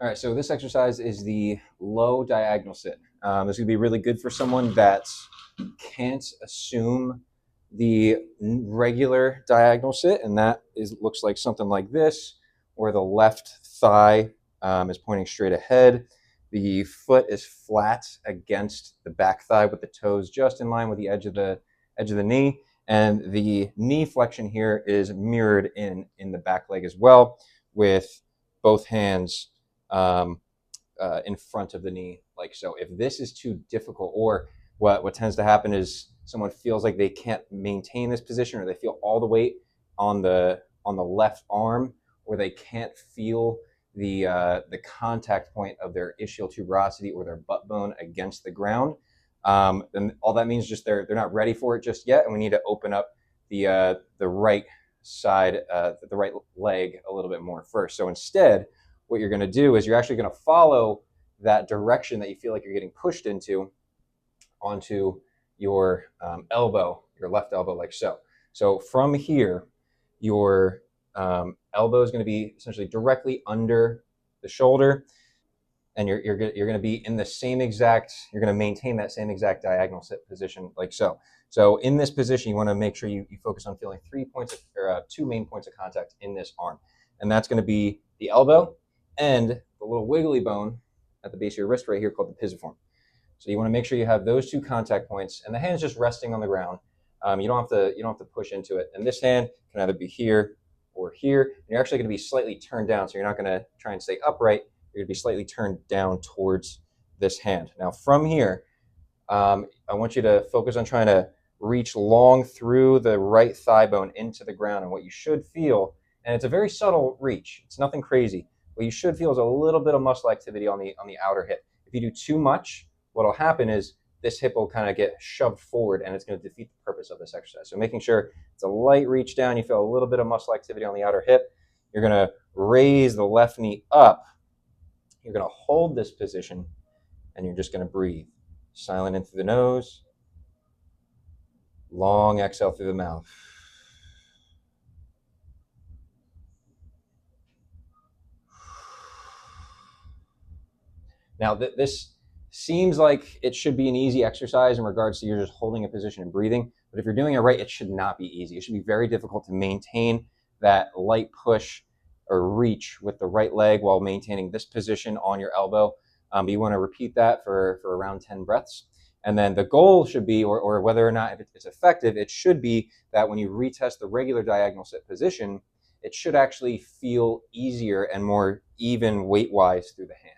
All right, so this exercise is the low diagonal sit. This is going to be really good for someone that can't assume the regular diagonal sit, and that looks like something like this, where the left thigh is pointing straight ahead. The foot is flat against the back thigh with the toes just in line with the edge of the knee, and the knee flexion here is mirrored in the back leg as well, with both hands in front of the knee, like so. If this is too difficult, or what tends to happen is someone feels like they can't maintain this position, or they feel all the weight on the left arm, or they can't feel the contact point of their ischial tuberosity or their butt bone against the ground, then all that means just they're not ready for it just yet, and we need to open up the right side, the right leg a little bit more first. So instead, what you're going to do is you're actually going to follow that direction that you feel like you're getting pushed into onto your elbow, your left elbow, like so. So from here, your elbow is going to be essentially directly under the shoulder, and you're going to be in the same exact, you're going to maintain that same exact diagonal sit position, like so. So in this position, you want to make sure you focus on feeling 2 main points of contact in this arm. And that's going to be the elbow and the little wiggly bone at the base of your wrist right here called the pisiform. So you want to make sure you have those 2 contact points, and the hand's just resting on the ground. You don't have to push into it. And this hand can either be here or here. And you're actually going to be slightly turned down, so you're not going to try and stay upright. You're going to be slightly turned down towards this hand. Now from here, I want you to focus on trying to reach long through the right thigh bone into the ground. And what you should feel, and it's a very subtle reach, it's nothing crazy, what you should feel is a little bit of muscle activity on the outer hip. If you do too much, what will happen is this hip will kind of get shoved forward, and it's going to defeat the purpose of this exercise. So making sure it's a light reach down, you feel a little bit of muscle activity on the outer hip. You're going to raise the left knee up. You're going to hold this position, and you're just going to breathe. Silent in through the nose, long exhale through the mouth. Now, this seems like it should be an easy exercise in regards to you're just holding a position and breathing, but if you're doing it right, it should not be easy. It should be very difficult to maintain that light push or reach with the right leg while maintaining this position on your elbow. But you want to repeat that for around 10 breaths. And then the goal should be, or whether or not it's effective, it should be that when you retest the regular diagonal sit position, it should actually feel easier and more even weight-wise through the hand.